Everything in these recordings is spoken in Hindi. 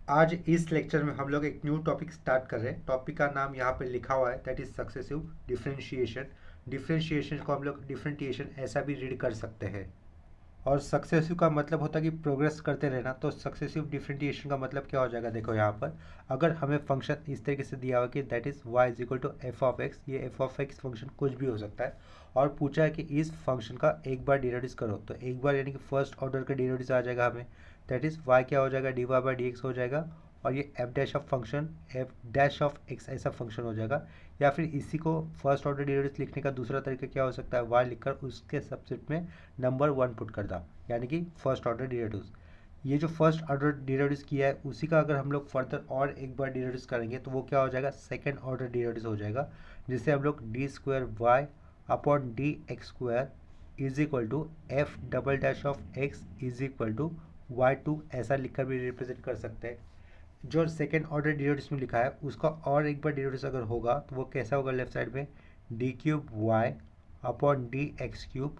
आज इस लेक्चर में हम लोग एक न्यू टॉपिक स्टार्ट कर रहे हैं। टॉपिक का नाम यहाँ पे लिखा हुआ है, that is successive differentiation. Differentiation को हम लोग डिफरेंटिएशन ऐसा भी रीड कर सकते हैं। और सक्सेसिव का मतलब होता है कि प्रोग्रेस करते रहना। तो सक्सेसिव डिफरेंटिएशन का मतलब क्या हो जाएगा, देखो यहाँ पर अगर हमें फंक्शन इस तरीके से दिया हुआ कि that is y is equal to F of x, ये एफ ऑफ एक्स फंक्शन कुछ भी हो सकता है, और पूछा है कि इस फंक्शन का एक बार डेरिवेटिव करो, तो एक बार यानी कि फर्स्ट ऑर्डर का डेरिवेटिव आ जाएगा हमें, दैट इज y क्या हो जाएगा, D Y by D X हो जाएगा, और ये F dash of function F dash of X ऐसा फंक्शन हो जाएगा। या फिर इसी को फर्स्ट ऑर्डर डेरिवेटिव लिखने का दूसरा तरीका क्या हो सकता है, y लिखकर उसके सबसेट में नंबर 1 पुट कर दा, यानी कि फर्स्ट ऑर्डर डेरिवेटिव्स। ये जो फर्स्ट ऑर्डर डेरिवेटिव्स किया है उसी का अगर हम लोग फर्दर और एक बार डेरिवेटिव्स करेंगे तो वो क्या हो जाएगा, सेकेंड ऑर्डर डेरिवेटिव्स हो जाएगा, जिससे हम लोग D square Y upon D X square is equal to F double dash of X is equal to Y two ऐसा लिखकर भी रिप्रेजेंट कर सकते हैं। जो सेकेंड ऑर्डर डेरिवेटिव्स में लिखा है उसका और एक बार डेरिवेटिव्स अगर होगा तो वो कैसा होगा, लेफ्ट साइड में D cube Y upon D X cube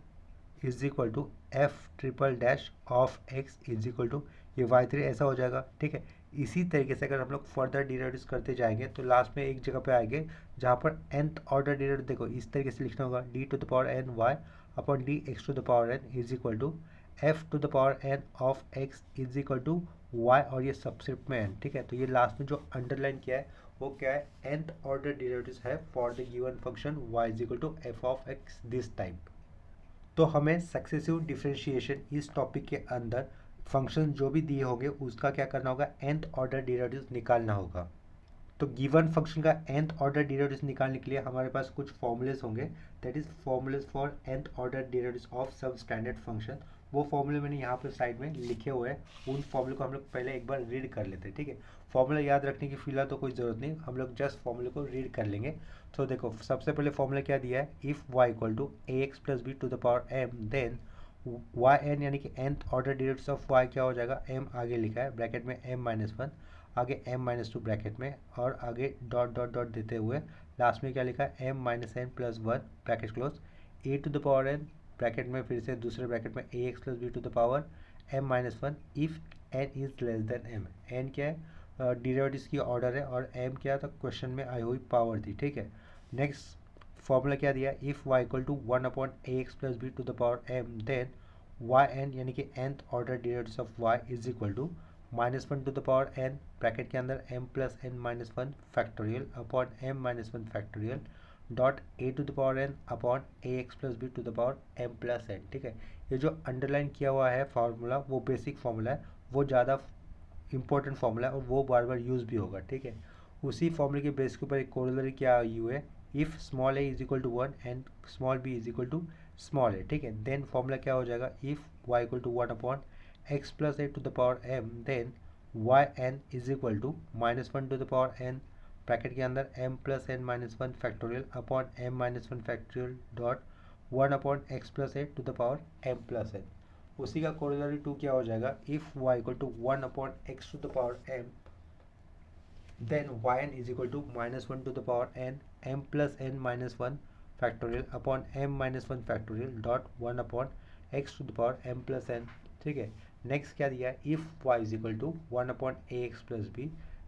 is equal to F triple dash of X is equal to ये वाई थ्री ऐसा हो जाएगा। ठीक है, इसी तरीके से अगर हम लोग फर्दर डेरिवेटिव्स करते जाएंगे तो लास्ट में एक जगह पे आएंगे जहाँ पर nth ऑर्डर डेरिवेटिव देखो इस तरीके से लिखना होगा, D to the power N Y upon D X to the power N is equal to F to the power N of X is equal to Y, और ये सबस्क्रिप्ट में एन। ठीक है, तो ये लास्ट में जो अंडरलाइन किया है वो क्या है, nth ऑर्डर डेरिवेटिव है for the given function y is equal to F of X this type. तो हमें सक्सेसिव डिफरेंशिएशन इस टॉपिक के अंदर फंक्शन जो भी दिए होंगे उसका क्या करना होगा, nth ऑर्डर डेरिवेटिव्स निकालना होगा। तो गिवन फंक्शन का nth ऑर्डर डेरिवेटिव्स निकालने के लिए हमारे पास कुछ फॉर्मूलेस होंगे, that is formulas for nth order derivatives of सब स्टैंडर्ड फंक्शन। वो फॉर्मूले मैंने यहाँ पर साइड में लिखे हुए हैं, उन फॉर्मूले को हम लोग पहले एक बार रीड कर लेते हैं। ठीक है, फॉर्मूला याद रखने की फिलहाल तो कोई ज़रूरत नहीं, हम लोग जस्ट फॉर्मूले को रीड कर लेंगे। तो देखो सबसे पहले फॉर्मूला क्या दिया है, if y equal to A x plus B to the power m then Y N यानी कि nth order derivatives of y क्या हो जाएगा, m आगे लिखा है ब्रैकेट में m माइनस वन, आगे m माइनस टू ब्रैकेट में, और आगे डॉट डॉट डॉट देते हुए लास्ट में क्या लिखा है, m minus n plus one bracket close, a to the power n bracket में फिर से दूसरे ब्रैकेट में a x plus B to the power m minus one if n is less than m। n क्या है, डेरिवेटिव्स की ऑर्डर है, और m क्या था, क्वेश्चन में आई हुई पावर थी। ठीक है, नेक्स्ट फॉर्मूला क्या दिया, if y equal to one upon A x plus B to the power m then Y N यानी कि nth order derivatives of y is equal to minus one to the power n bracket के अंदर m plus N minus one factorial upon m minus one factorial dot A to the power n upon A x plus B to the power m plus N. ठीक है, ये जो अंडरलाइन किया हुआ है फार्मूला वो बेसिक फार्मूला है, वो ज़्यादा इंपॉर्टेंट फार्मूला है और वो बार बार यूज़ भी होगा। ठीक है, उसी फॉर्मूले के बेस के ऊपर एक कोरोलरी क्या आई हुई है, if small a is equal to one and small b is equal to small a. ठीक है, देन फॉर्मूला क्या हो जाएगा, if Y equal to one upon x plus a to the power m then Y N is equal to minus one to the power n bracket के अंदर m plus N minus one factorial upon m minus one factorial dot one upon x plus a to the power M plus N. उसी का कोरोलरी टू क्या हो जाएगा, if Y equal to one upon X to the power M then yn is equal to minus 1 to the power n m plus n minus 1 factorial upon m minus 1 factorial dot 1 upon x to the power m plus n। ठीक है, नेक्स्ट क्या दिया है, if y is equal to 1 upon ax plus b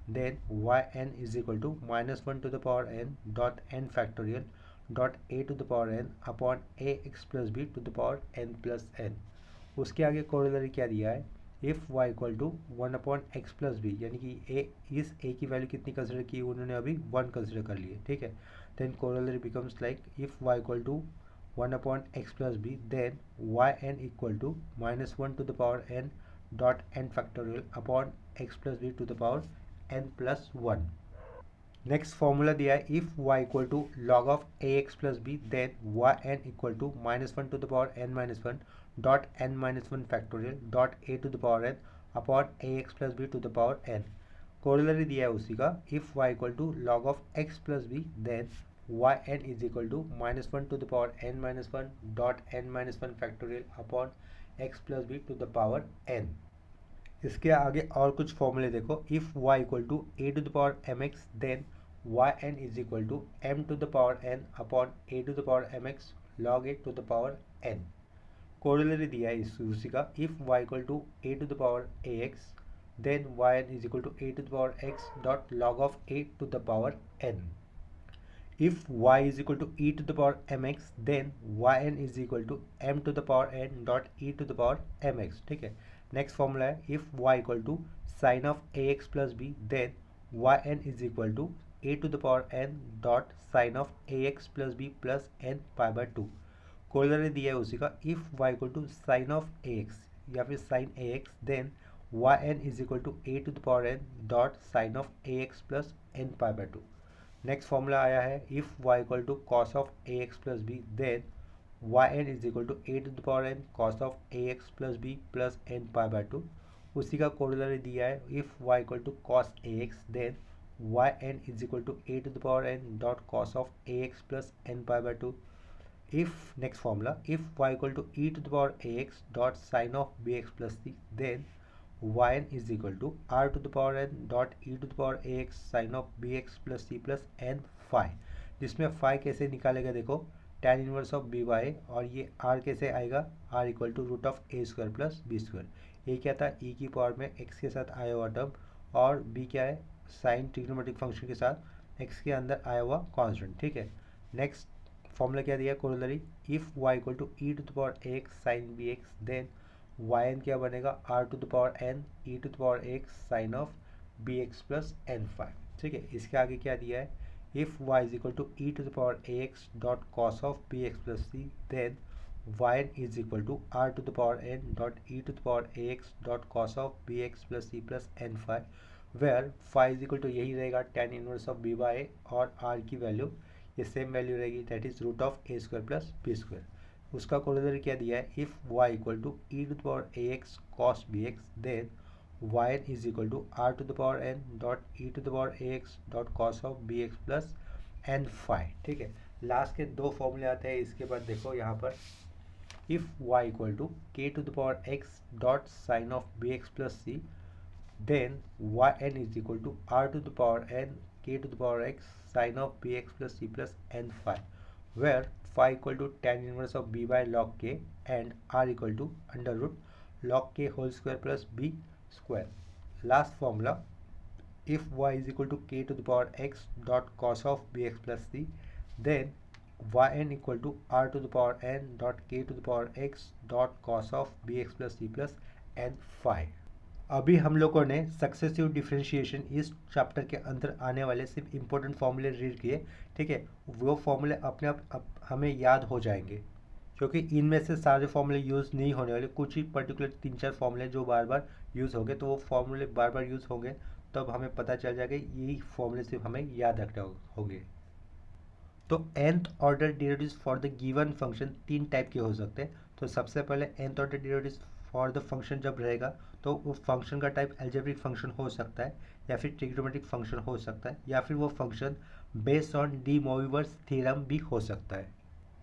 then yn is equal to minus 1 to the power n dot n factorial dot a to the power n upon ax plus b to the power n plus n। उसके आगे कोरोलरी क्या दिया है, if y equal to one upon x plus B यानी कि ए इस ए की वैल्यू कितनी कंसिडर की उन्होंने अभी वन कंसिडर कर ली है। ठीक है, then corollary becomes like if y equal to one upon x plus B then Y N equal to minus one to the power N dot N factorial upon x plus B to the power N plus one. Next formula दिया है, if y equal to log of A x plus B then Y N equal to minus one to the power N minus one dot N minus one factorial dot A to the power N upon A x plus B to the power N. Corollary दिया है उसी का, if y equal to log of X plus B then Y N is equal to minus one to the power N minus one dot N minus one factorial upon x plus B to the power N. इसके आगे और कुछ फॉर्मूले देखो, if y equal to A to the power M X then Y N is equal to M to the power N upon A to the power M X log A to the power N. Corollary दिया है इस उसी का, if y equal to A to the power A X then yn is equal to a to the power x dot log of a to the power n. If y is equal to e to the power mx, then yn is equal to m to the power n dot e to the power mx. ठीक है, नेक्स्ट फॉर्मूला है if y equal to sine of A x plus B, then yn is equal to A to the power n dot sine of A x plus B plus n pi by 2. Corollary दिया है उसी का, if y equal to sine of A X या फिर sine A X, then yn is equal to A to the power n dot sine of A x plus n pi by 2. Next formula आया है if y equal to cos of A x plus B, then yn is equal to A to the power n cos of A x plus B plus n pi by 2. उसी का कोरोलरी दिया है if y equal to cos A X, then yn is equal to A to the power n dot cos of A x plus n pi by 2. If next formula if y equal to E to the power A X dot sine of B X plus C, then yn is equal to r to the power n dot e to the power ax sin of bx plus c plus n phi, जिसमें phi कैसे निकालेगा देखो, tan inverse of B by, और ये r कैसे आएगा, r equal to root of A square plus B square. ये क्या था, e की पावर में x के साथ आया हुआ टर्म, और b क्या है, साइन ट्रिग्नोमेट्रिक फंक्शन के साथ x के अंदर आया हुआ कॉन्स्टेंट. ठीक है, नेक्स्ट फॉर्मूला क्या दिया corollary, if y equal to E to the power X sine B X, then yn क्या बनेगा, r to the power n e to the power x sine of B X plus N phi. ठीक है, इसके आगे क्या दिया है, if y is equal to E to the power ax dot cos of B X plus C, then yn is equal to r to the power n dot e to the power ax dot cos of B X plus C plus N phi, where phi is equal to यही रहेगा tan inverse of B by, और r की वैल्यू ये सेम वैल्यू रहेगी, that is root of A square plus B square. उसका कोरिलेटर क्या दिया है, if y equal to E to the power A X cos B X, then yn is equal to R to the power n dot E to the power A X dot cos of B X plus N phi. ठीक है, लास्ट के दो फॉर्मूले आते हैं. इसके बाद देखो यहाँ पर if y equal to K to the power x dot sine of B X plus C, then yn is equal to R to the power n K to the power x sine of B X plus C plus N phi, where phi equal to tan inverse of b by log k and r equal to under root log k whole square plus b square. Last formula, if y is equal to k to the power x dot cos of bx plus c, then yn equal to r to the power n dot k to the power x dot cos of bx plus c plus n phi. अभी हम लोगों ने सक्सेसिव डिफरेंशिएशन इस चैप्टर के अंदर आने वाले सिर्फ इम्पोर्टेंट फॉर्मूले रीड किए. ठीक है, वो फॉर्मूले अपने आप हमें याद हो जाएंगे, क्योंकि इनमें से सारे फॉर्मूले यूज़ नहीं होने वाले. कुछ ही पर्टिकुलर 3-4 फॉर्मूले जो बार बार यूज़ होंगे, तो वो फॉर्मूले बार बार यूज़ होंगे, तब हमें पता चल जाएगा यही फॉर्मूले सिर्फ हमें याद रखने होंगे. तो nth order derivatives for the given function 3 type के हो सकते हैं. तो सबसे पहले nth order derivatives for the function जब रहेगा, तो उस फंक्शन का टाइप अलजेब्रिक फंक्शन हो सकता है, या फिर ट्रिग्नोमेट्रिक फंक्शन हो सकता है, या फिर वो function based on de Moivre's theorem भी हो सकता है.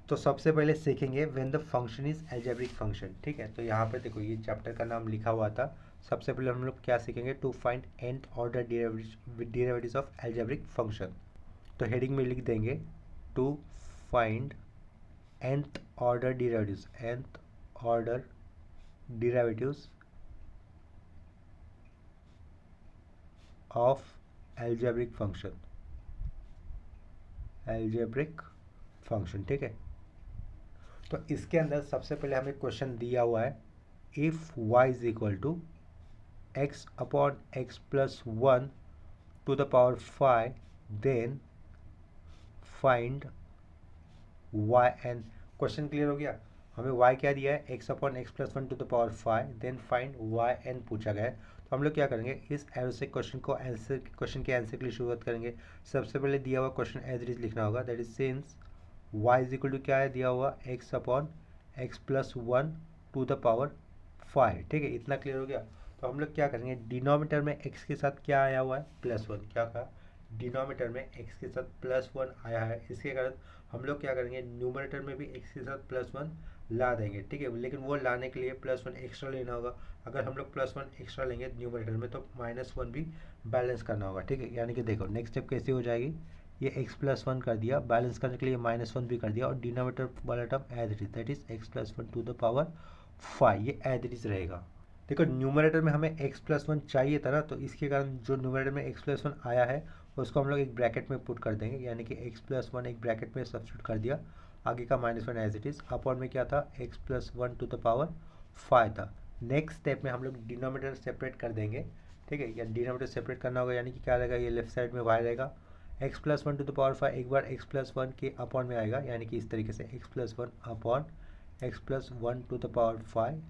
तो सबसे पहले सीखेंगे when the function is algebraic function. ठीक है, तो यहाँ पर देखो ये चैप्टर का नाम लिखा हुआ था. सबसे पहले हम लोग क्या सीखेंगे, to find nth order derivatives of algebraic function. तो हेडिंग में लिख देंगे to find nth order derivatives, nth order derivatives of algebraic function, algebraic function. ठीक है, तो इसके अंदर सबसे पहले हमें क्वेश्चन दिया हुआ है, if y is equal to X upon x plus 1 to the power 5, then find y n. Question clear हो गया. हमें y क्या दिया है, X upon x plus 1 to the power 5, then find y n पूछा गया है. तो हम लोग क्या करेंगे, इस एरो से क्वेश्चन के आंसर के लिए शुरुआत करेंगे. सबसे पहले दिया हुआ क्वेश्चन एज इट इज लिखना होगा, that is since y is equal to क्या है दिया हुआ, X upon x plus 1 to the power 5. ठीक है, इतना क्लियर हो गया. तो हम लोग क्या करेंगे, डिनोमिनेटर में x के साथ क्या आया हुआ है, +1. क्या कहा, डिनोमिनेटर में x के साथ +1 आया है, इसके कारण हम लोग क्या करेंगे, न्यूमरेटर में भी x के साथ +1 ला देंगे. ठीक है, लेकिन वो लाने के लिए +1 एक्स्ट्रा लेना होगा. अगर हम लोग +1 एक्स्ट्रा लेंगे न्यूमरेटर में, तो -1 भी बैलेंस करना होगा. ठीक है, यानी कि देखो नेक्स्ट स्टेप कैसे हो जाएगी, ये x प्लस 1 कर दिया, बैलेंस करने के लिए -1 भी कर दिया, और डिनोमिनेटर वाला term as it is, that is x plus 1 to the power 5, ये एज इट इज रहेगा. देखो न्यूमरेटर में हमें x+1 चाहिए था ना, तो इसके कारण जो न्यूमरेटर में x+1 आया है उसको हम लोग एक ब्रैकेट में पुट कर देंगे, यानी कि x+1 एक ब्रैकेट में सब्स्टिट्यूट कर दिया, आगे का -1 एज इट इज़, अपॉन में क्या था x+1 टू द पावर 5 था। नेक्स्ट स्टेप में हम लोग डिनोमिनेटर सेपरेट कर देंगे, ठीक है, या डिनोमिनेटर सेपरेट करना होगा, यानी कि क्या रहेगा, ये लेफ्ट साइड में y रहेगा, x+1 टू द पावर 5 एक बार x+1 के अपॉन में आएगा, यानी कि इस तरीके से x+1 upon x+1 to the power 5,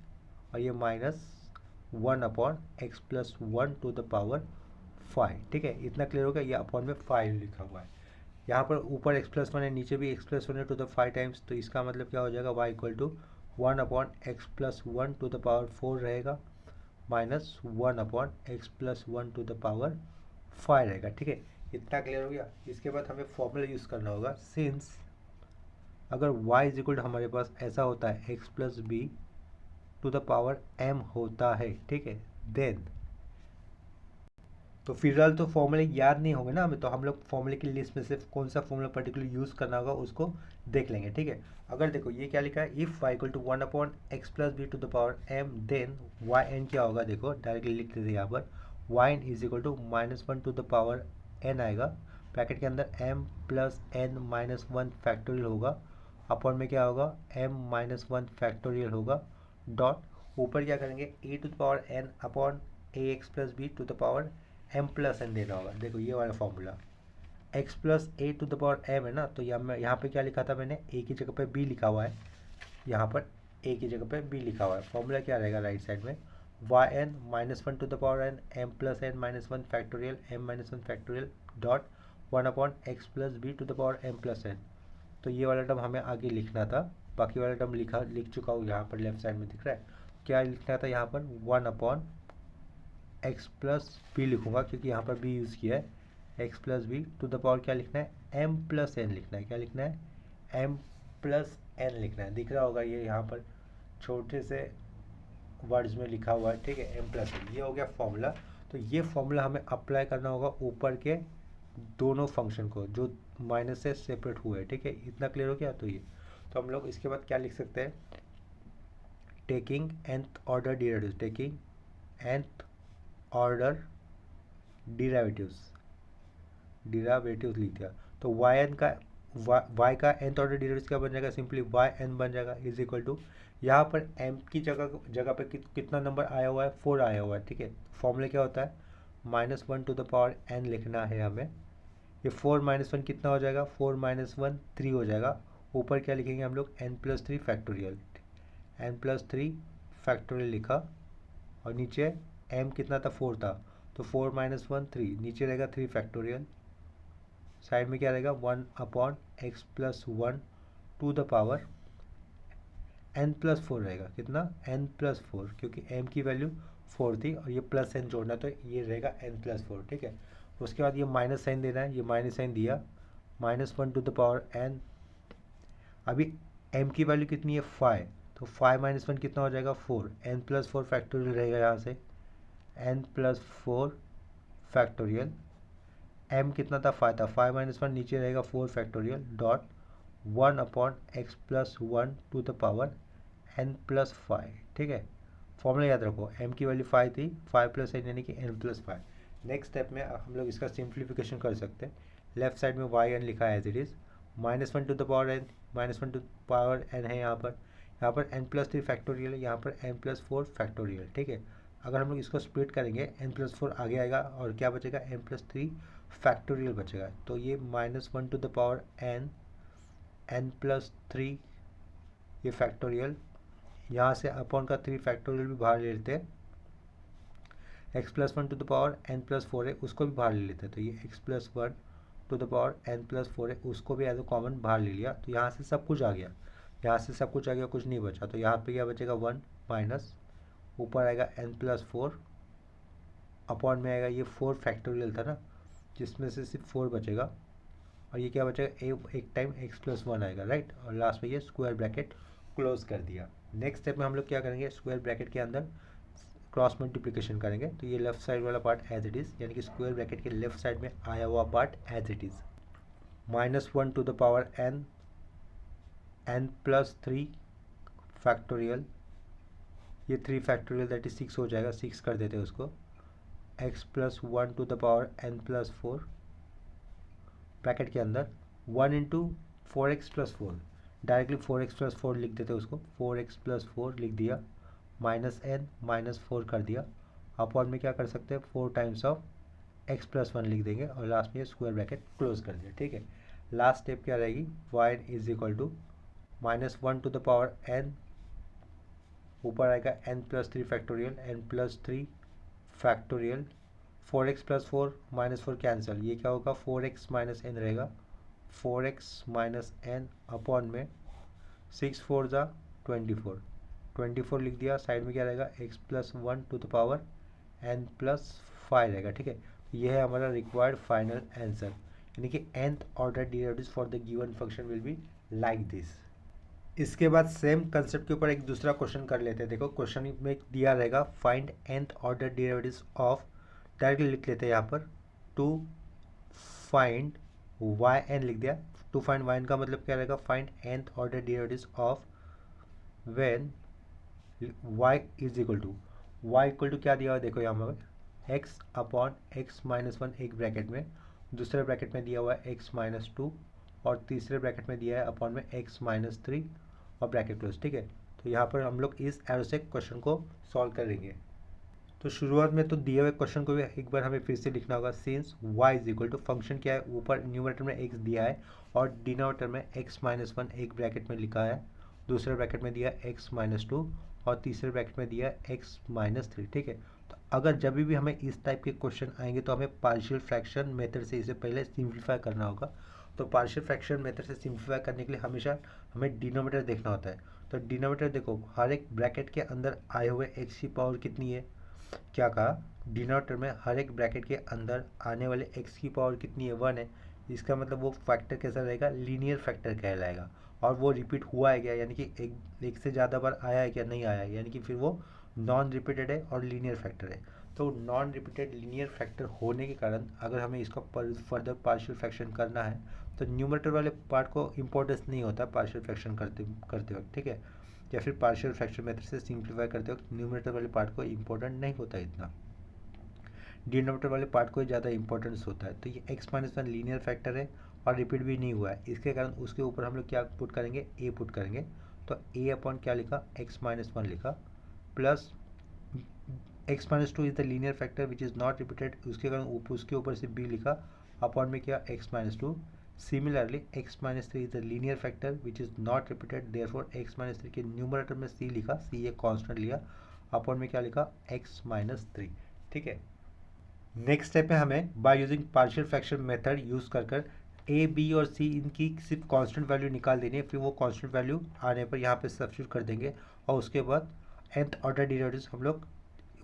और ये -1 upon x+1 to the power 5, ठीक है, इतना क्लियर हो गया। ये अपॉन में 5 लिखा हुआ है, यहाँ पर ऊपर x+1 है, नीचे भी x+1 है टू द 5 टाइम्स, तो इसका मतलब क्या हो जाएगा, y equal to 1 upon x+1 to the power 4 रहेगा, -1 upon x+1 to the power 5 रहेगा, ठीक है, इतना क्लियर हो गया। इसके बाद हमें फॉर्मूला यूज़ करना होगा, सिंस अगर y इज इक्वल टू हमारे पास ऐसा होता है x+b to the power m होता है, ठीक है, देन तो फिलहाल तो फॉर्मूले याद नहीं होंगे ना हमें, तो हम लोग फॉर्मूले की लिस्ट में से कौन सा फॉर्मूला पर्टिकुलर यूज़ करना होगा उसको देख लेंगे, ठीक है। अगर देखो ये क्या लिखा है, if y equal to 1 upon x+b to the power m, then y n क्या होगा, देखो डायरेक्टली लिख देते यहाँ पर, y n is equal to -1 to the power n आएगा, ब्रैकेट के अंदर m प्लस n -1 फैक्टोरियल होगा, अपॉन में क्या होगा m-1 फैक्टोरियल होगा, डॉट ऊपर क्या करेंगे a to the power n upon ax+b to the power m+n देना होगा। देखो ये वाला formula x+a to the power m है ना, तो यहाँ पे क्या लिखा था मैंने, a की जगह पे b लिखा हुआ है, यहाँ पर a की जगह पे b लिखा हुआ है, फॉर्मूला क्या रहेगा राइट साइड में, yn -1 to the power n m+n-1 factorial m-1 factorial dot 1 upon x+b to the power m+n। तो ये वाला टर्म हमें आगे लिखना था, बाकी वाला टर्म लिख चुका हूँ, यहाँ पर लेफ्ट साइड में दिख रहा है, क्या लिखना था यहाँ पर 1 अपॉन x+b लिखूंगा, क्योंकि यहाँ पर b यूज़ किया है, x+b टू द पावर क्या लिखना है m+n लिखना है, क्या लिखना है m+n लिखना है, दिख रहा होगा ये यहाँ पर छोटे से वर्ड्स में लिखा हुआ है, ठीक है, m+n, ये हो गया फॉर्मूला। तो ये फॉर्मूला हमें अप्लाई करना होगा ऊपर के दोनों फंक्शन को जो माइनस से सेपरेट हुए हैं, ठीक है, इतना क्लियर हो गया। तो ये तो हम लोग इसके बाद क्या लिख सकते हैं, taking nth order derivatives, taking nth order derivatives लिख दिया, तो yn का y का nth ऑर्डर डेरिवेटिव्स क्या बन जाएगा, सिंपली yn बन जाएगा, इज इक्वल टू यहाँ पर m की जगह पे कितना नंबर आया हुआ है, 4 आया हुआ है, ठीक है, फॉर्मूला क्या होता है -1 टू द पावर n लिखना है हमें, ये 4 -1 कितना हो जाएगा, 4 -1 3 हो जाएगा, ऊपर क्या लिखेंगे हम लोग n+3 फैक्टोरियल, n+3 फैक्टोरियल लिखा, और नीचे m कितना था 4 था, तो 4 -1 3, नीचे रहेगा 3 फैक्टोरियल, साइड में क्या रहेगा 1 upon x+1 to the power n+4 रहेगा, कितना n+4, क्योंकि m की वैल्यू 4 थी और ये प्लस n जोड़ना, तो ये रहेगा n+4, ठीक है। उसके बाद ये माइनस साइन देना है, ये माइनस साइन दिया, -1 टू द पावर n, अभी m की वैल्यू कितनी है 5, तो 5 -1 कितना हो जाएगा 4, n+4 फैक्टोरियल रहेगा यहाँ से, n+4 फैक्टोरियल, m कितना था 5 था, 5 -1 नीचे रहेगा 4 factorial dot 1 upon x+1 to the power n+5, ठीक है, फॉर्मूला याद रखो, m की वैल्यू 5 थी, 5 + n यानी कि n+5। नेक्स्ट स्टेप में हम लोग इसका सिंप्लीफिकेशन कर सकते हैं, लेफ्ट साइड में yn लिखा है as it is, -1 to the power n, -1 to the power n है यहाँ पर n+3 फैक्टोरियल है, यहाँ पर n+4 फैक्टोरियल, ठीक है। अगर हम लोग इसको स्प्लिट करेंगे n+4 आगे आएगा और क्या बचेगा n+3 फैक्टोरियल बचेगा, तो ये -1 टू द पावर n+3 ये फैक्टोरियल, यहाँ से अपॉन का 3 फैक्टोरियल भी बाहर ले लेते हैं, x+1 to the power n+4 है उसको भी बाहर ले लेते हैं, तो ये x+1 to the power n+4 है उसको भी एज ए कॉमन बाहर ले लिया, तो यहाँ से सब कुछ आ गया, यहाँ से सब कुछ आ गया, कुछ नहीं बचा, तो यहाँ पे क्या बचेगा 1 माइनस, ऊपर आएगा n+4, अपॉन में आएगा ये 4 फैक्टोरियल था ना, जिसमें से सिर्फ 4 बचेगा, और ये क्या बचेगा एक टाइम x+1 आएगा, राइट, और लास्ट में ये स्क्वायर ब्रैकेट क्लोज कर दिया। नेक्स्ट स्टेप में हम लोग क्या करेंगे, स्क्वायर ब्रैकेट के अंदर क्रॉस मल्टीप्लिकेशन करेंगे, तो ये लेफ्ट साइड वाला पार्ट एज इट इज़, यानी कि स्क्वायर ब्रैकेट के लेफ्ट साइड में आया हुआ part as it is, -1 to the power n+3 factorial ये 3 फैक्टोरियल दैट इज 6 हो जाएगा, 6 कर देते हैं उसको, x plus 1 to the power n plus 4 bracket के अंदर 1 into 4x plus 4, directly 4x plus 4 लिख देते हैं उसको, 4x प्लस 4 लिख दिया, माइनस n माइनस 4 कर दिया, अपॉन में क्या कर सकते हैं 4 टाइम्स ऑफ x प्लस 1 लिख देंगे और लास्ट में स्क्वायर ब्रैकेट क्लोज कर दिया। ठीक है, लास्ट स्टेप क्या रहेगी, y is equal to minus 1 to the power n, ऊपर आएगा n plus 3 factorial, n plus 3 factorial, 4x plus 4 minus 4 cancel, ये क्या होगा 4x माइनस n रहेगा, 4x माइनस n अपॉन में 6 4 ज़ा 24, 24 लिख दिया, साइड में क्या रहेगा x plus 1 to the power n plus 5 रहेगा। ठीक है, ये है हमारा रिक्वायर्ड फाइनल आंसर, यानी कि nth order derivatives for the given function will be like this. इसके बाद सेम कंसेप्ट के ऊपर एक दूसरा क्वेश्चन कर लेते हैं। देखो क्वेश्चन में दिया रहेगा find nth order derivatives of, directly लिख लेते हैं यहाँ पर, टू फाइंड वाई एन लिख दिया, टू फाइंड वाई एन का मतलब क्या रहेगा, find nth order derivatives of when y is equal to क्या दिया हुआ है, देखो यहाँ पर x अपॉन x माइनस 1 एक ब्रैकेट में, दूसरे ब्रैकेट में दिया हुआ है x माइनस 2 और तीसरे ब्रैकेट में दिया है अपॉन में x माइनस 3 और ब्रैकेट क्लोज। ठीक है, तो यहाँ पर हम लोग इस एरो से क्वेश्चन को सॉल्व करेंगे। तो शुरुआत में तो दिए हुए क्वेश्चन को भी एक बार हमें फिर से लिखना होगा, since y is equal to function क्या है, ऊपर न्यूमरेटर में x दिया है और डिनोमिनेटर में x माइनस 1 एक ब्रैकेट में लिखा है, दूसरे ब्रैकेट में दिया है x माइनस 2 और तीसरे ब्रैकेट में दिया है x माइनस 3। ठीक है, तो अगर जब भी हमें इस टाइप के क्वेश्चन आएंगे तो हमें पार्शियल फ्रैक्शन मेथड से इसे पहले सिंप्लीफाई करना होगा। तो पार्शियल फ्रैक्शन मेथड से सिंप्लीफाई करने के लिए हमेशा हमें डिनोमिनेटर देखना होता है। तो डिनोमिनेटर देखो, हर एक ब्रैकेट के अंदर आए हुए x की पावर कितनी है, क्या कहा, डिनोमिनेटर में हर एक ब्रैकेट के अंदर आने वाले x की पावर कितनी है, 1 है। इसका मतलब वो फैक्टर कैसा रहेगा, लीनियर फैक्टर कहलाएगा। और वो रिपीट हुआ है क्या, यानी कि एक से ज़्यादा बार आया है क्या, नहीं आया है, यानी कि फिर वो नॉन रिपीटेड है और लीनियर फैक्टर है। तो नॉन रिपीटेड लीनियर फैक्टर होने के कारण अगर हमें इसका फर्दर पार्शियल फ्रैक्शन करना है तो न्यूमरेटर वाले पार्ट को इम्पोर्टेंस नहीं होता पार्शियल फ्रैक्शन करते करते वक्त। ठीक है, या फिर पार्शियल फ्रैक्शन मेथड से सिंप्लीफाई करते वक्त न्यूमरेटर वाले पार्ट को इम्पोर्टेंट नहीं होता इतना, डिनोमिनेटर वाले पार्ट को ज़्यादा इंपॉर्टेंस होता है। तो ये x माइनस 1 लीनियर फैक्टर है और रिपीट भी नहीं हुआ है, इसके कारण उसके ऊपर हम लोग क्या पुट करेंगे, a पुट करेंगे। तो a अपॉन क्या लिखा, x माइनस 1 लिखा, plus x minus 2 is the linear factor which is not repeated, उसके कारण उसके ऊपर से b लिखा, अपॉन में क्या x minus 2। Similarly x minus 3 is the linear factor which is not repeated, therefore x minus 3 के न्यूमरेटर में c लिखा, c एक कॉन्स्टेंट लिया, अपॉन में क्या लिखा x माइनस 3। ठीक है, नेक्स्ट स्टेप में हमें by using partial fraction method use कर ए बी और सी इनकी सिर्फ कांस्टेंट वैल्यू निकाल देनी है, फिर वो कांस्टेंट वैल्यू आने पर यहाँ पे सब्स्टिट्यूट कर देंगे और उसके बाद nth ऑर्डर डेरिवेटिव्स हम लोग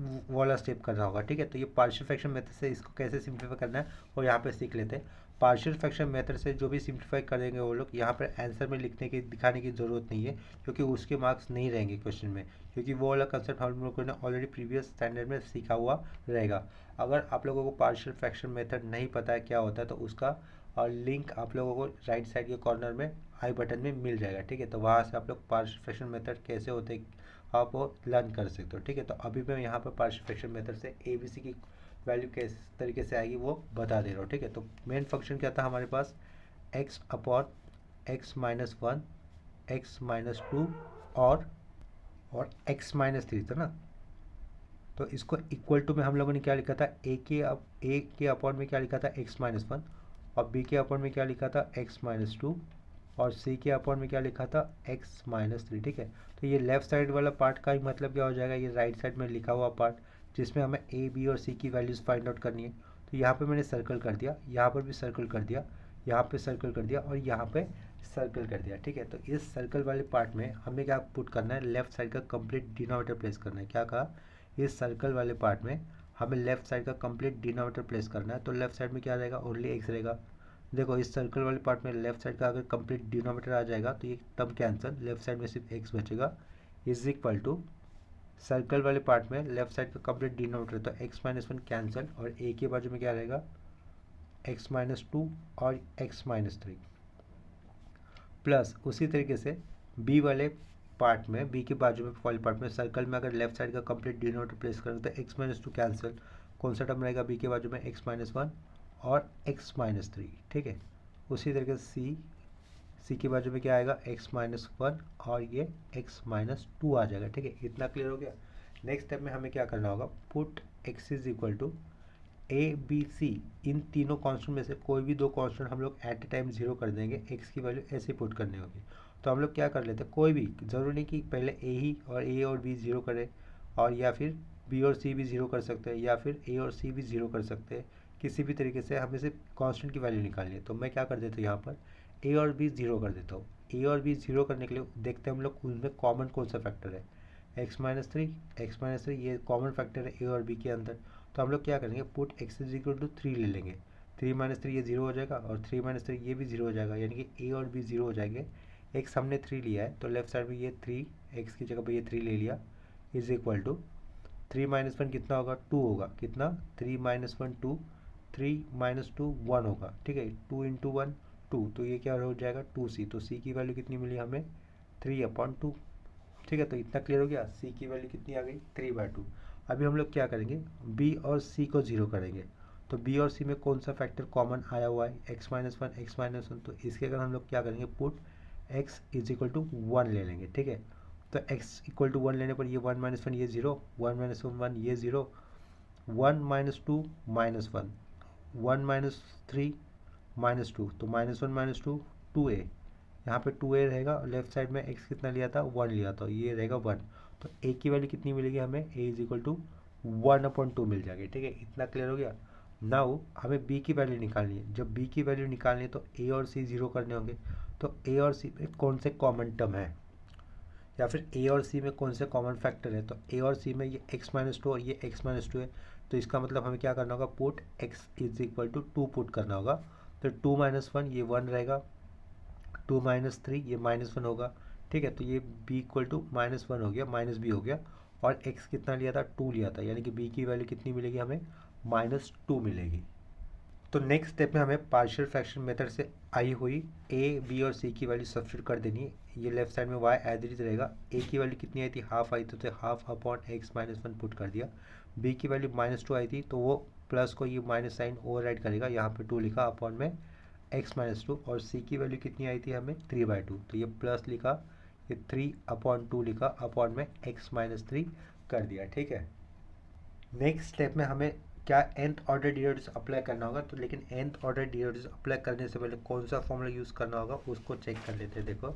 वो वाला स्टेप करना होगा। ठीक है, तो ये पार्शियल फ्रैक्शन मेथड से इसको कैसे सिंप्लीफाई करना है और यहाँ पे सीख लेते हैं। पार्शियल फ्रैक्शन मेथड से जो भी सिंप्लीफाई करेंगे वो लोग, यहाँ पर आंसर में लिखने की दिखाने की ज़रूरत नहीं है क्योंकि उसके मार्क्स नहीं रहेंगे क्वेश्चन में, क्योंकि वो वाला कंसेप्ट हम लोगों ने ऑलरेडी प्रीवियस स्टैंडर्ड में सीखा हुआ रहेगा। अगर आप लोगों को पार्शियल फ्रैक्शन मेथड नहीं पता है क्या होता है तो उसका और लिंक आप लोगों को राइट साइड के कॉर्नर में आई बटन में मिल जाएगा। ठीक है, तो वहाँ से आप लोग पार्शियल फ्रैक्शन मेथड कैसे होते हैं आप वो लर्न कर सकते हो। ठीक है, तो अभी मैं यहाँ पर पार्शियल फ्रैक्शन मेथड से ABC की वैल्यू किस तरीके से आएगी वो बता दे रहा हूँ। ठीक है, तो मेन फंक्शन क्या था हमारे पास, x upon x minus 1, x minus 2 और x माइनस 3 था ना। तो इसको इक्वल टू में हम लोगों ने क्या लिखा था, a के अपॉन में क्या लिखा था x माइनस 1 और b के अपॉन में क्या लिखा था x माइनस 2 और c के अपॉन में क्या लिखा था x माइनस 3। ठीक है, तो ये लेफ्ट साइड वाला पार्ट का ही मतलब क्या हो जाएगा, ये राइट साइड में लिखा हुआ पार्ट जिसमें हमें a b और c की वैल्यूज़ फाइंड आउट करनी है। तो यहाँ पे मैंने सर्कल कर दिया, यहाँ पर भी सर्कल कर दिया, यहाँ पे सर्कल कर दिया और यहाँ पे सर्कल कर दिया। ठीक है, तो इस सर्कल वाले पार्ट में हमें क्या पुट करना है, लेफ्ट साइड का कंप्लीट डिनोमिनेटर प्लेस करना है। क्या कहा, इस सर्कल वाले पार्ट में हमें लेफ्ट साइड का कंप्लीट डिनोमिनेटर प्लेस करना है। तो लेफ्ट साइड में क्या रहेगा, ओनली एक्स रहेगा। देखो इस सर्कल वाले पार्ट में लेफ्ट साइड का अगर कंप्लीट डिनोमिनेटर आ जाएगा तो ये टर्म कैंसिल, लेफ्ट साइड में सिर्फ एक्स बचेगा, इज इक्वल टू सर्कल वाले पार्ट में लेफ्ट साइड का कंप्लीट डिनोमिनेटर तो x माइनस 1 कैंसिल और a के बाजू में क्या रहेगा x माइनस 2 और x माइनस 3 प्लस उसी तरीके से b वाले पार्ट में, बी के बाजू में वाले पार्ट में सर्कल में अगर लेफ्ट साइड का कंप्लीट डिनोमिनेटर प्लेस करें तो x माइनस टू कैंसिल, कौन सा टर्म रहेगा बी के बाजू में, x माइनस वन और x माइनस थ्री, ठीक है। उसी तरीके से सी के बाजू में क्या आएगा, x माइनस वन और ये x माइनस टू आ जाएगा, ठीक है। इतना क्लियर हो गया। नेक्स्ट स्टेप में हमें क्या करना होगा, put x is equal to a b c, इन तीनों कांस्टेंट में से कोई भी दो कांस्टेंट हम लोग एट ए टाइम जीरो कर देंगे, x की वैल्यू ऐसे पुट करनी होगी। तो हम लोग क्या कर लेते हैं, कोई भी, ज़रूरी नहीं कि पहले ए और बी ज़ीरो करें, और या फिर बी और सी भी ज़ीरो कर सकते हैं, या फिर ए और सी भी ज़ीरो कर सकते हैं। किसी भी तरीके से हमें सिर्फ कांस्टेंट की वैल्यू निकालनी है। तो मैं क्या कर देता हूँ, यहाँ पर ए और बी ज़ीरो कर देता हूँ। ए और बी ज़ीरो करने के लिए देखते हैं हम लोग उनमें कॉमन कौन सा फैक्टर है, एक्स माइनस थ्री, ये कॉमन फैक्टर है ए और बी के अंदर। तो हम लोग क्या करेंगे, put x is equal to three ले लेंगे, थ्री माइनस थ्री ये जीरो हो जाएगा, और थ्री माइनस थ्री ये भी जीरो हो जाएगा, यानी कि ए और बी जीरो हो जाएंगे। एक्स हमने थ्री लिया है तो लेफ्ट साइड में ये थ्री, एक्स की जगह पर ये थ्री ले लिया, is equal to three minus one कितना होगा, टू होगा, कितना, three minus one two, three minus two one होगा, ठीक है। टू इंटू वन टू, तो ये क्या हो जाएगा, टू सी। तो सी की वैल्यू कितनी मिली हमें, थ्री अपॉन टू, ठीक है। तो इतना क्लियर हो गया, सी की वैल्यू कितनी आ गई, थ्री बाई टू। अभी हम लोग क्या करेंगे, बी और सी को जीरो करेंगे। तो बी और सी में कौन सा फैक्टर कॉमन आया हुआ है, x minus one, x minus one. तो इसके अगर हम लोग क्या करेंगे, put x is equal to one ले लेंगे, ठीक है। तो एक्स इक्वल टू वन लेने पर ये वन माइनस वन ये ज़ीरो, वन माइनस वन ये zero, one minus two minus one, one minus three minus two, तो minus one minus two, two a, यहाँ पे टू ए रहेगा, लेफ्ट साइड में एक्स कितना लिया था, वन लिया था, ये रहेगा वन। तो ए की वैल्यू कितनी मिलेगी हमें, a is equal to one upon two मिल जाएगी, ठीक है। इतना क्लियर हो गया। नाउ हमें बी की वैल्यू निकालनी है। जब बी की वैल्यू निकालनी है तो ए और सी जीरो करने होंगे। तो ए और सी में कौन से कॉमन टर्म है, या फिर ए और सी में कौन से कॉमन फैक्टर है। तो ए और सी में ये एक्स माइनस टू और ये एक्स माइनस टू है। तो इसका मतलब हमें क्या करना होगा, put x is equal to two put करना होगा। तो टू माइनस वन ये वन रहेगा, टू माइनस थ्री ये माइनस वन होगा, ठीक है। तो ये b equal to minus one हो गया, माइनस बी हो गया, और एक्स कितना लिया था, टू लिया था, यानी कि बी की वैल्यू कितनी मिलेगी हमें, माइनस टू मिलेगी। तो नेक्स्ट स्टेप में हमें पार्शियल फ्रैक्शन मेथड से आई हुई ए बी और सी की वैल्यू सब्स्टिट्यूट कर देनी है। ये लेफ्ट साइड में वाई एज इट इज रहेगा। ए की वैल्यू कितनी आई थी, हाफ आई थी, तो half upon x minus one put कर दिया। बी की वैल्यू माइनस टू आई थी, तो वो प्लस को ये माइनस साइन ओवरराइड करेगा, यहाँ पे टू लिखा अपॉन में एक्स माइनस टू, और सी की वैल्यू कितनी आई थी हमें, थ्री बाई टू, तो ये प्लस लिखा, ये थ्री अपॉन टू लिखा, अपॉन में एक्स माइनस थ्री कर दिया, ठीक है। नेक्स्ट स्टेप में हमें क्या nth ऑर्डर डेरिवेटिव्स अप्लाई करना होगा। तो लेकिन nth ऑर्डर डेरिवेटिव्स अप्लाई करने से पहले कौन सा फॉर्मूला यूज़ करना होगा उसको चेक कर लेते हैं। देखो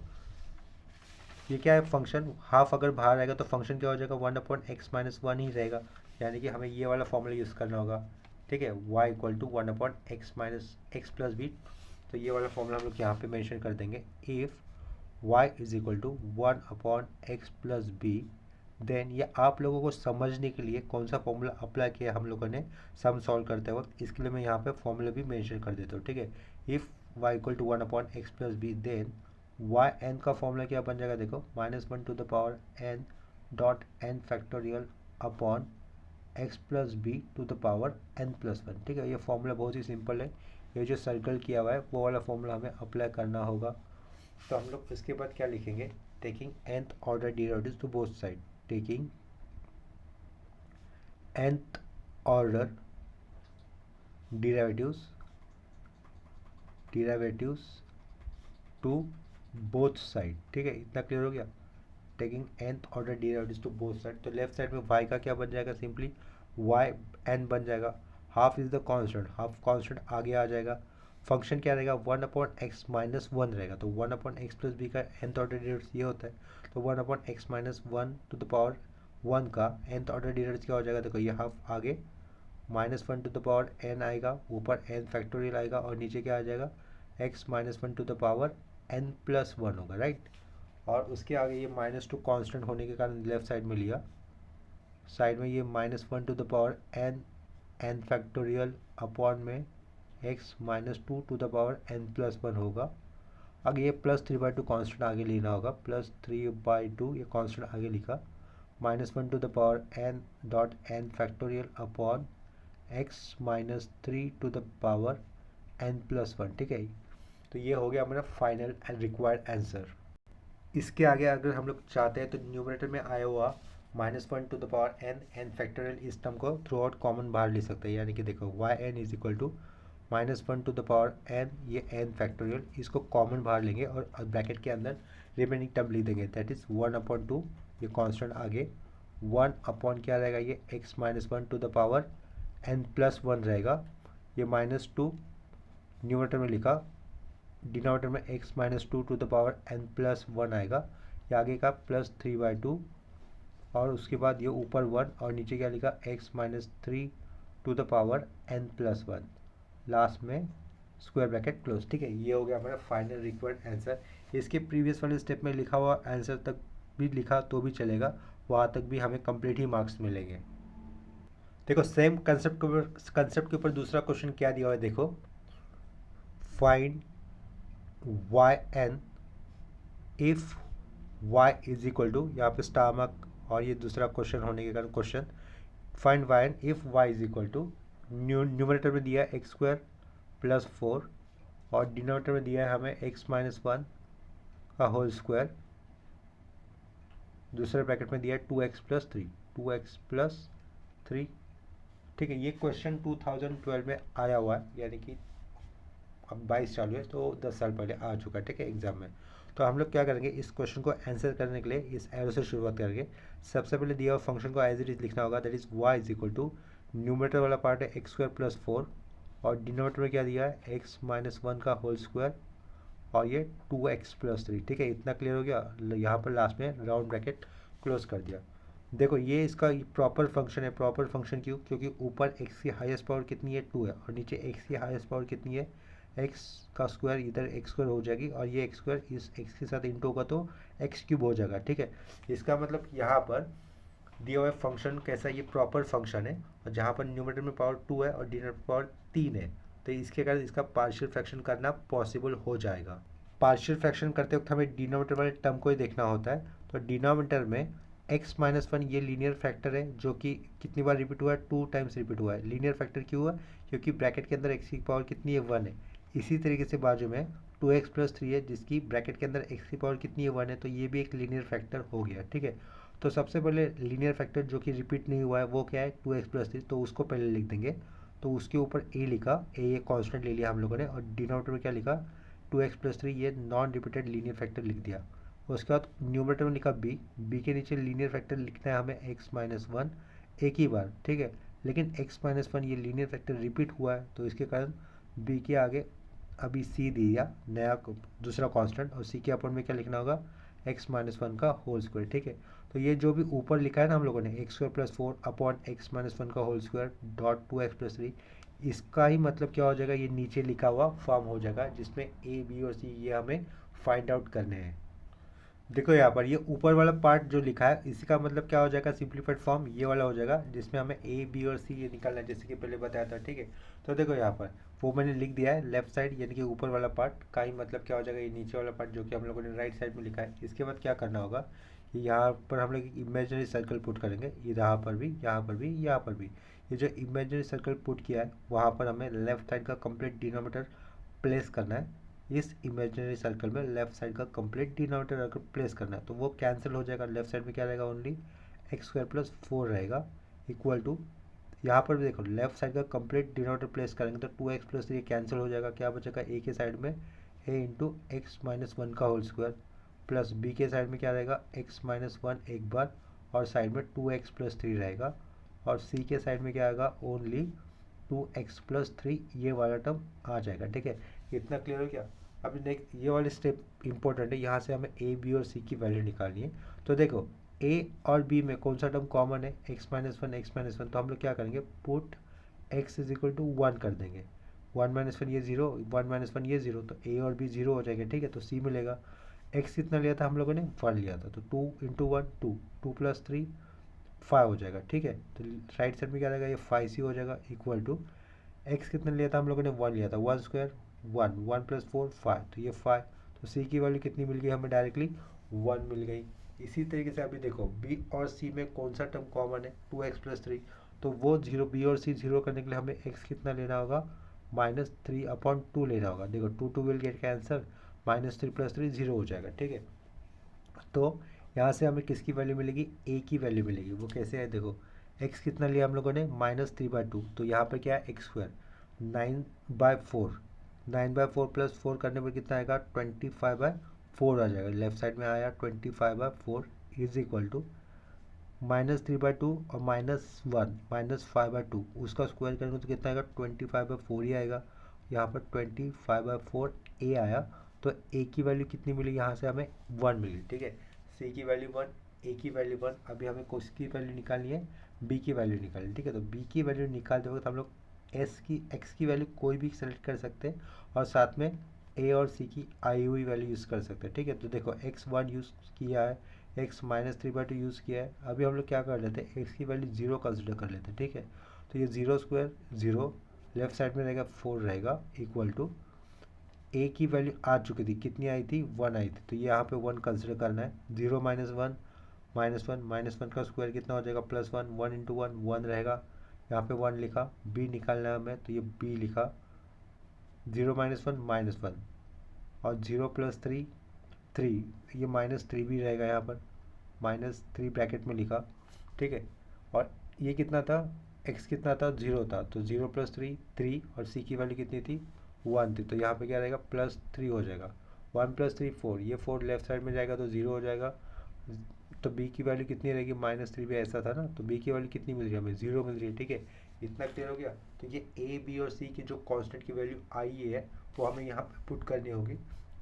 ये क्या है, फंक्शन हाफ अगर बाहर आएगा तो फंक्शन क्या हो जाएगा, one upon x minus one ही रहेगा, यानी कि हमें ये वाला फॉर्मूला यूज़ करना होगा, ठीक है। y equal to one upon x minus x plus b. तो ये वाला फॉर्मूला हम लोग यहाँ पे मेंशन कर देंगे, if y is equal to one upon x plus B, then ये आप लोगों को समझने के लिए कौन सा फॉर्मूला अप्लाई किया हम लोगों ने सम सॉल्व करते वक्त, इसके लिए मैं यहाँ पे फॉर्मूला भी मेंशन कर देता हूँ, ठीक है। If y equal to one upon x plus B, then Y n का फॉर्मूला क्या बन जाएगा, देखो minus one to the power N dot N factorial upon x plus B to the power N plus one, ठीक है। ये फॉर्मूला बहुत ही सिंपल है, ये जो सर्कल किया हुआ है वो वाला फॉर्मूला हमें अप्लाई करना होगा। तो हम लोग इसके बाद क्या लिखेंगे, taking nth order derivatives to both side, taking nth order derivatives to both side, ठीक है। इतना क्लियर हो गया, taking nth order derivatives to both side. तो लेफ्ट साइड में y का क्या बन जाएगा, सिंपली y n बन जाएगा, half is the constant, half constant आगे आ जाएगा, फंक्शन क्या रहेगा, one upon x minus one रहेगा। तो one upon x plus b का nth ऑर्डर डेरिवेटिव्स ये होता है, तो one upon x minus one to the power one का nth ऑर्डर डेरिवेटिव्स क्या हो जाएगा, देखो ये हाफ आगे minus one to the power n आएगा, ऊपर n फैक्टोरियल आएगा, और नीचे क्या आ जाएगा, x minus one to the power n plus one होगा, राइट। और उसके आगे ये माइनस टू कांस्टेंट होने के कारण लेफ्ट साइड में लिया, साइड में ये minus one to the power n factorial upon में x minus two to the power n plus one होगा। आगे ये plus three by two constant आगे लेना होगा, प्लस थ्री बाई टू ये कॉन्स्टेंट आगे लिखा, minus one to the power n dot n factorial upon x minus three to the power n plus one, ठीक है। तो ये हो गया हमारा फाइनल एंड रिक्वायर्ड आंसर। इसके आगे अगर हम लोग चाहते हैं तो न्यूमरेटर में आया हुआ -1 to the power n factorial इस टर्म को थ्रू आउट कॉमन बाहर ले सकते हैं, यानी कि देखो y N is equal to -1 to the power n, ये एन फैक्टोरियल, इसको कॉमन बाहर लेंगे और ब्रैकेट के अंदर रिमेनिंग टर्म लिख देंगे, दैट इज 1/2, ये कॉन्स्टेंट आगे 1 क्या रहेगा, ये x-1 to the power n+1 रहेगा, ये -2 न्यूमरेटर में लिखा, डिनोमिनेटर में x-2 to the power n+1 आएगा, ये आगे का +3/2 और उसके बाद ये ऊपर 1 और नीचे क्या लिखा x-3 to the power n+1, last में स्क्वायर ब्रैकेट क्लोज। ठीक है, ये हो गया हमारा फाइनल रिक्वायर्ड आंसर। इसके प्रीवियस वाले स्टेप में लिखा हुआ आंसर तक भी लिखा तो भी चलेगा, वहाँ तक भी हमें कंप्लीट ही मार्क्स मिलेंगे। देखो सेम कंसेप्ट के ऊपर दूसरा क्वेश्चन क्या दिया हुआ है, देखो find y n if y is equal to, यहाँ पे स्टार मार्क और ये दूसरा क्वेश्चन होने के कारण question, find y n if y is equal to, numerator में दिया है x² + 4 और डिनोमिनेटर में दिया है हमें x-1 का होल स्क्वायर, दूसरे ब्रैकेट में दिया है 2x+3। ठीक है, ये क्वेश्चन 2012 में आया हुआ है, यानी कि अब 22 चालू है तो 10 साल पहले आ चुका है। ठीक है, एग्जाम में। तो हम लोग क्या करेंगे, इस क्वेश्चन को आंसर करने के लिए इस एरो से शुरुआत करेंगे। सबसे पहले दिया हुआ फंक्शन को एज इट इज लिखना होगा, that is y is equal to, numerator वाला पार्ट है x² + 4 और डिनोमिनेटर में क्या दिया है x-1 का होल स्क्वायर और ये 2x+3। ठीक है, इतना क्लियर हो गया। यहाँ पर लास्ट में राउंड ब्रैकेट क्लोज कर दिया। देखो ये इसका प्रॉपर फंक्शन है। प्रॉपर फंक्शन क्यों, क्योंकि ऊपर x की हाईएस्ट पावर कितनी है 2 है और नीचे x की हाईएस्ट पावर कितनी है x का स्क्वायर, इधर x² हो जाएगी और ये x² इस x के साथ इंटू होगा तो x³ हो जाएगा। ठीक है, इसका मतलब यहाँ पर दिया हुआ फंक्शन कैसा, ये प्रॉपर फंक्शन है और जहाँ पर न्यूमरेटर में पावर 2 है और डिनोमिनेटर में पावर 3 है, तो इसके कारण इसका पार्शियल फ्रैक्शन करना पॉसिबल हो जाएगा। पार्शियल फ्रैक्शन करते वक्त हमें डिनोमिनेटर वाले टर्म को ही देखना होता है। तो डिनोमिनेटर में x-1 ये लीनियर फैक्टर है जो कि कितनी बार रिपीट हुआ है, 2 टाइम्स रिपीट हुआ है। लीनियर फैक्टर क्यों हुआ, क्योंकि ब्रैकेट के अंदर x की पावर कितनी है 1 है। इसी तरीके से बाजू में 2x+3 है जिसकी ब्रैकेट के अंदर x की पावर कितनी है 1 है, तो ये भी एक लीनियर फैक्टर हो गया। ठीक है, तो सबसे पहले लीनियर फैक्टर जो कि रिपीट नहीं हुआ है वो क्या है 2x+3, तो उसको पहले लिख देंगे। तो उसके ऊपर a लिखा, a ये कॉन्स्टेंट ले लिया हम लोगों ने और डिनोमिनेटर में क्या लिखा 2x+3, ये नॉन रिपीटेड लीनियर फैक्टर लिख दिया। उसके बाद न्यूमरेटर में लिखा b के नीचे लीनियर फैक्टर लिखना है हमें x-1 एक ही बार। ठीक है, लेकिन x-1 ये लीनियर फैक्टर रिपीट हुआ है तो इसके कारण b के आगे अभी c दिया नया दूसरा कांस्टेंट और c के अपर में क्या लिखना होगा x-1 का होल स्क्वायर। ठीक है, तो ये जो भी ऊपर लिखा है ना हम लोगों ने x² + 4 अपॉन x-1 का होल स्क्वायर डॉट 2x+3, इसका ही मतलब क्या हो जाएगा, ये नीचे लिखा हुआ फॉर्म हो जाएगा जिसमें a b और c ये हमें फाइंड आउट करने हैं। देखो यहाँ पर ये ऊपर वाला पार्ट जो लिखा है इसी का मतलब क्या हो जाएगा, सिंप्लीफाइड फॉर्म ये वाला हो जाएगा जिसमें हमें ए बी और सी ये निकालना है जैसे कि पहले बताया था। ठीक है, तो देखो यहाँ पर वो मैंने लिख दिया है लेफ्ट साइड, यानी कि ऊपर वाला पार्ट का ही मतलब क्या हो जाएगा, ये नीचे वाला पार्ट जो कि हम लोगों ने राइट साइड में लिखा है। इसके बाद क्या करना होगा, यहाँ पर हम लोग इमेजनरी सर्कल पुट करेंगे, यहाँ पर भी, यहाँ पर भी, यहाँ पर भी। ये जो इमेजनरी सर्कल पुट किया है वहाँ पर हमें लेफ्ट साइड का कंप्लीट डिनोमिनेटर प्लेस करना है। इस इमेजिनरी सर्कल में लेफ्ट साइड का कंप्लीट डिनोमिनेटर अगर प्लेस करना है तो वो कैंसिल हो जाएगा। लेफ्ट साइड में क्या रहेगा, ओनली x² + 4 रहेगा इक्वल टू, यहाँ पर भी देखो लेफ्ट साइड का कंप्लीट डिनोमिनेटर प्लेस करेंगे तो 2x+3 कैंसिल हो जाएगा। क्या बचेगा, a के साइड में a इंटू x-1 का होल स्क्वायर प्लस b के साइड में क्या रहेगा x-1 एक बार और साइड में 2x+3 रहेगा और c के साइड में क्या आएगा ओनली 2x+3, ये वाला टर्म आ जाएगा। ठीक है, इतना क्लियर हो गया। अब नेक्स्ट ये वाले स्टेप इंपॉर्टेंट है, यहाँ से हमें a b और c की वैल्यू निकालनी है। तो देखो a और b में कौन सा टर्म कॉमन है x-1, तो हम लोग क्या करेंगे put x is equal to 1 कर देंगे। 1 - 1 ये 0, 1 - 1 ये 0, तो a और b 0 हो जाएगा। ठीक है, तो c मिलेगा। x कितना लिया था हम लोगों ने 1 लिया था, तो 2 × 1 2, 2 + 3 5 हो जाएगा। ठीक है, तो राइट साइड में क्या रहेगा, ये 5c हो जाएगा इक्वल टू x कितना लिया था हम लोगों ने 1 लिया था, 1 स्क्वायर 1, 1 + 4 5, तो ये 5, तो c की वैल्यू कितनी मिल गई हमें, डायरेक्टली 1 मिल गई। इसी तरीके से अभी देखो b और c में कौन सा टर्म कॉमन है 2x+3, तो वो 0, b और c 0 करने के लिए हमें x कितना लेना होगा -3/2 लेना होगा। देखो 2 विल गेट कैंसर, -3 + 3 0 हो जाएगा। ठीक है, तो यहाँ से हमें किसकी वैल्यू मिलेगी, ए की वैल्यू मिलेगी। वो कैसे है देखो, एक्स कितना लिया हम लोगों ने -3/2, तो यहाँ पर क्या है एक्स स्क्वायर 9/4, 9/4 प्लस 4 करने पर कितना आएगा 25/4 आ जाएगा। लेफ्ट साइड में आया 25/4 इज इक्वल टू -3/2 और -1 -5/2 उसका स्क्वायर करेंगे तो कितना आएगा 25/4 ही आएगा। यहाँ पर 25/4 ए आया, तो ए की वैल्यू कितनी मिली यहाँ से हमें 1 मिली, ठीक है। सी की वैल्यू 1, ए की वैल्यू 1। अभी हमें किसकी वैल्यू निकालनी है, बी की वैल्यू निकालनी है, ठीक है। तो बी की वैल्यू निकालते वक्त हम लोग एक्स की वैल्यू कोई भी सेलेक्ट कर सकते हैं और साथ में ए और सी की आई हुई वैल्यू यूज़ कर सकते हैं, ठीक है। तो देखो x1 यूज़ किया है, x -3/2 यूज़ किया है। अभी हम लोग क्या कर लेते हैं, x की वैल्यू 0 कंसिडर कर लेते हैं, ठीक है। तो ये 0² 0, लेफ्ट साइड में रहेगा 4 रहेगा, इक्वल टू ए की वैल्यू आ चुकी थी, कितनी आई थी 1 आई थी, तो ये यहाँ पे 1 कंसिडर करना है। 0 - 1 -1 का स्क्वायर कितना हो जाएगा +1, 1 × 1 1 रहेगा, यहाँ पे 1 लिखा। बी निकालना है हमें, तो ये बी लिखा 0 - 1 -1 और 0 + 3 3, ये -3 भी रहेगा यहाँ पर, -3 ब्रैकेट में लिखा, ठीक है। और ये कितना था, x कितना था 0 था, तो 0 + 3 3 और c की वैल्यू कितनी थी 1 थी, तो यहाँ पे क्या रहेगा +3 हो जाएगा। 1 + 3 4, ये 4 लेफ्ट साइड में जाएगा तो 0 हो जाएगा। तो b की वैल्यू कितनी रहेगी -3 भी ऐसा था ना, तो b की वैल्यू कितनी मिल रही है हमें 0 मिल रही है, ठीक है। इतना क्लियर हो गया। तो ये a b और c की जो कांस्टेंट की वैल्यू आई है वो हमें यहाँ पे पुट करनी होगी,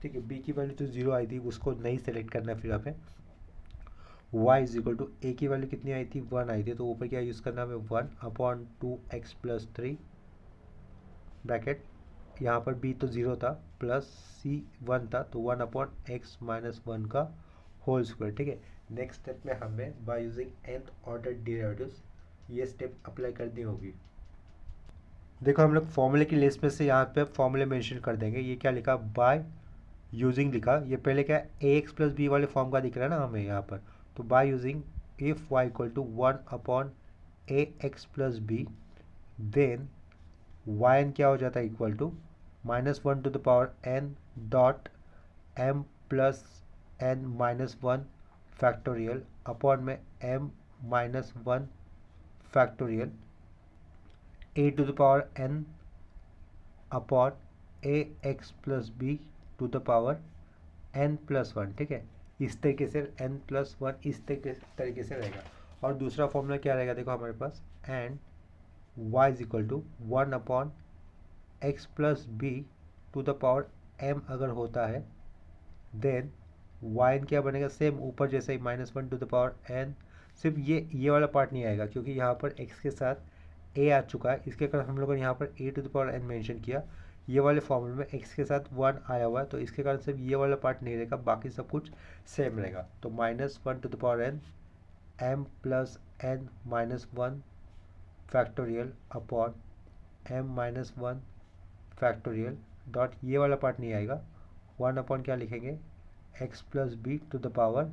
ठीक है। b की वैल्यू तो 0 आई थी, उसको नहीं सेलेक्ट करना है फिर हमें। y = a की वैल्यू कितनी आई थी 1 आई थी, तो ऊपर क्या यूज़ करना है हमें 1/2x + 3 ब्रैकेट, यहाँ पर b तो 0 था प्लस c 1 था, तो 1/x - 1 का होल स्क्वायर, ठीक है। नेक्स्ट स्टेप में हमें by using nth order derivatives ये स्टेप अप्लाई करनी होगी। देखो हम लोग फॉर्मूले की लिस्ट में से यहाँ पे फॉर्मूले मेंशन कर देंगे। ये क्या लिखा, बाय यूजिंग लिखा, ये पहले क्या ax + b वाले फॉर्म का दिख रहा है ना हमें यहाँ पर, तो by using if y = 1/ax + b, then yn क्या हो जाता है equal to -1n dot m + n-1 factorial upon में m - 1 factorial a⁴n upon ax + b ⁴ n+1, ठीक है। इस तरीके से n+1 इस तरीके से रहेगा। और दूसरा फॉर्मूला क्या रहेगा देखो हमारे पास, and y = 1/x + b ⁴ m अगर होता है, देन yn क्या बनेगा सेम ऊपर जैसे ही -1 n, सिर्फ ये वाला पार्ट नहीं आएगा क्योंकि यहाँ पर x के साथ a आ चुका है, इसके कारण हम लोगों ने यहाँ पर a⁴n मेंशन किया। ये वाले फॉर्मूले में x के साथ 1 आया हुआ है, तो इसके कारण सिर्फ ये वाला पार्ट नहीं रहेगा, बाकी सब कुछ सेम रहेगा। तो -1n m + n-1 factorial upon m - 1 factorial dot, ये वाला पार्ट नहीं आएगा, 1 अपॉन क्या लिखेंगे x + b ⁴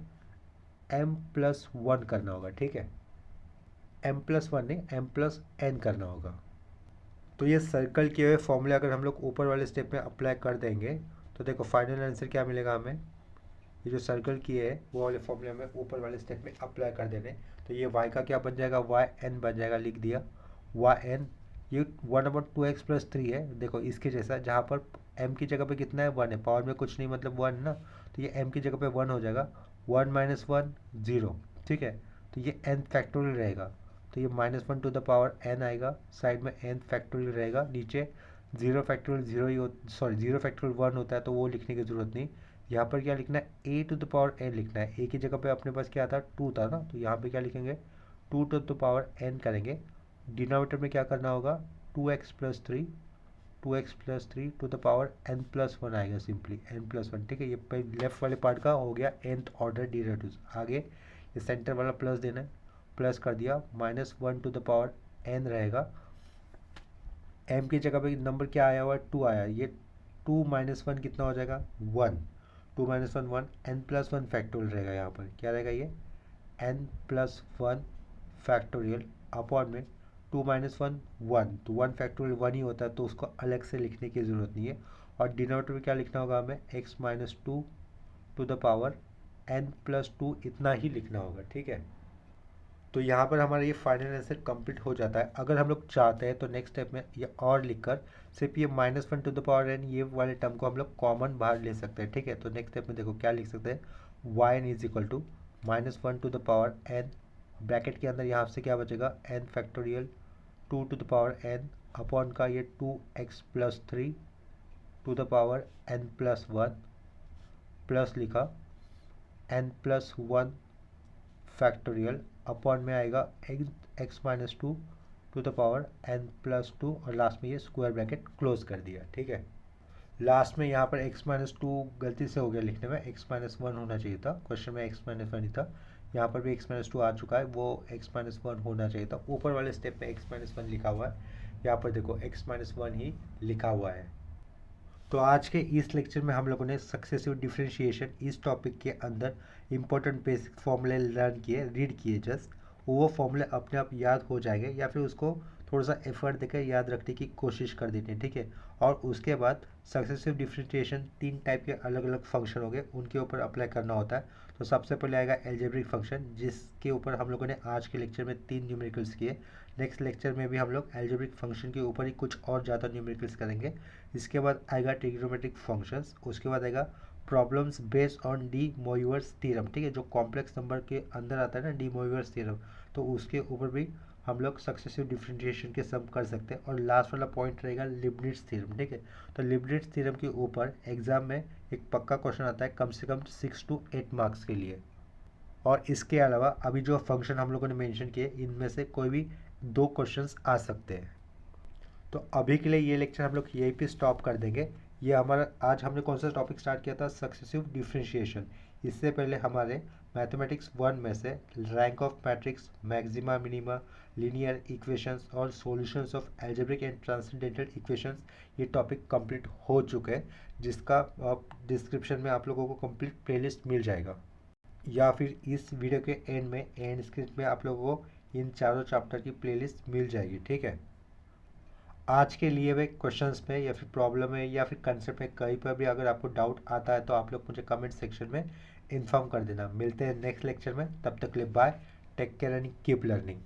m+1 करना होगा, ठीक है। m+1 नहीं m+n करना होगा। तो ये सर्कल किए हुए फॉर्मूले अगर हम लोग ऊपर वाले स्टेप में अप्लाई कर देंगे तो देखो फाइनल आंसर क्या मिलेगा हमें, ये जो सर्कल किए है वो वाले फॉर्मूले में ऊपर वाले स्टेप में अप्लाई कर देने। तो ये y का क्या बन जाएगा, yn बन जाएगा, लिख दिया yn, ये 1/2x + 3 है, देखो इसके जैसा, जहाँ पर m की जगह पे कितना है 1 है, पावर में कुछ नहीं मतलब 1 ना, तो ये m की जगह पे 1 हो जाएगा, 1 - 1 0, ठीक है। तो ये n फैक्टोरियल रहेगा, तो ये -1 n आएगा, साइड में n फैक्टोरियल रहेगा, नीचे 0 फैक्टोरियल 0 ही जीरो फैक्टोरियल 1 होता है, तो वो लिखने की ज़रूरत नहीं। यहाँ पर क्या लिखना है a⁴n लिखना है, a की जगह पे अपने पास क्या था 2 था ना, तो यहाँ पे क्या लिखेंगे 2⁴n करेंगे। डिनोमिनेटर में क्या करना होगा 2x + 3 2x + 3 n+1 आएगा, सिंपली n+1, ठीक है। ये लेफ्ट वाले पार्ट का हो गया nth ऑर्डर डेरिवेटिव्स। आगे ये सेंटर वाला प्लस देना है, प्लस कर दिया, -1n रहेगा, m की जगह पे नंबर क्या आया हुआ है 2 आया, ये 2 - 1 कितना हो जाएगा 1, 2 - 1 1, n+1 फैक्टोरियल रहेगा, यहाँ पर क्या रहेगा ये n+1 फैक्टोरियल अपॉन में 2 - 1 1, तो 1 फैक्टोरियल 1 ही होता है, तो उसको अलग से लिखने की ज़रूरत नहीं है। और डिनोमिनेटर में क्या लिखना होगा हमें x - 2 ⁴ n+2 इतना ही लिखना होगा, ठीक है। तो यहाँ पर हमारा ये फाइनल आंसर कंप्लीट हो जाता है। अगर हम लोग चाहते हैं तो नेक्स्ट स्टेप में ये और लिखकर सिर्फ ये -1 ये वाले टर्म को हम लोग कॉमन बाहर ले सकते हैं, ठीक है। तो नेक्स्ट स्टेप में देखो क्या लिख सकते हैं, yn is equal to -1n, bracket के अंदर यहाँ से क्या बचेगा n 2n अपॉन का ये 2x+3 n+1 प्लस लिखा n+1 फैक्टोरियल अपॉन में आएगा x-2 n+2 और लास्ट में ये स्क्वायर ब्रैकेट क्लोज कर दिया, ठीक है। लास्ट में यहाँ पर x-2 गलती से हो गया लिखने में, x-1 होना चाहिए था, क्वेश्चन में x-1 ही था, यहाँ पर भी x-2 आ चुका है, वो x-1 होना चाहिए था। ऊपर वाले स्टेप पे x-1 लिखा हुआ है, यहाँ पर देखो x-1 ही लिखा हुआ है। तो आज के इस लेक्चर में हम लोगों ने सक्सेसिव डिफरेंशिएशन इस टॉपिक के अंदर इंपॉर्टेंट बेसिक फॉर्मूले लर्न किए, रीड किए, जस्ट वो फॉर्मूले अपने आप याद हो जाएंगे या फिर उसको थोड़ा सा एफर्ट देकर याद रखने की कोशिश कर देनी है, ठीक है। और उसके बाद सक्सेसिव डिफरेंशिएशन 3 टाइप के अलग अलग फंक्शन हो गए, उनके ऊपर अप्लाई करना होता है। तो सबसे पहले आएगा एल्जेब्रिक फंक्शन, जिसके ऊपर हम लोगों ने आज के लेक्चर में 3 न्यूमेरिकल्स किए। नेक्स्ट लेक्चर में भी हम लोग एल्जेब्रिक फंक्शन के ऊपर ही कुछ और ज़्यादा न्यूमेरिकल्स करेंगे। इसके बाद आएगा ट्रिग्नोमेट्रिक फंक्शंस, उसके बाद आएगा problems based on D Moivre's theorem, ठीक है, जो कॉम्प्लेक्स नंबर के अंदर आता है ना डी मोइवर्स थ्योरम, तो उसके ऊपर भी हम लोग सक्सेसिव डिफरेंशिएशन के सम कर सकते हैं। और लास्ट वाला पॉइंट रहेगा लिबनिट्ज थ्योरम, ठीक है। तो लिबनिट्ज थ्योरम के ऊपर एग्जाम में एक पक्का क्वेश्चन आता है कम से कम 6 to 8 मार्क्स के लिए। और इसके अलावा अभी जो फंक्शन हम लोगों ने मेंशन किए, इनमें से कोई भी 2 क्वेश्चंस आ सकते हैं। तो अभी के लिए ये लेक्चर हम लोग यहीं पे स्टॉप कर देंगे। ये हमारा आज हमने कौन सा टॉपिक स्टार्ट किया था, सक्सेसिव डिफरेंशिएशन। इससे पहले हमारे मैथमेटिक्स 1 में से rank of matrix, maxima minima, linear equations और solutions of algebraic and transcendental equations, ये टॉपिक कंप्लीट हो चुके हैं, जिसका डिस्क्रिप्शन में आप लोगों को कंप्लीट प्लेलिस्ट मिल जाएगा, या फिर इस वीडियो के एंड में एंड स्क्रिप्ट में आप लोगों को इन चारों चैप्टर की प्लेलिस्ट मिल जाएगी, ठीक है। आज के लिए वे क्वेश्चंस में या फिर प्रॉब्लम है या फिर कंसेप्ट में कहीं पर भी अगर आपको डाउट आता है तो आप लोग मुझे कमेंट सेक्शन में इन्फॉर्म कर देना। मिलते हैं नेक्स्ट लेक्चर में, तब तक के लिए bye, take care and keep learning.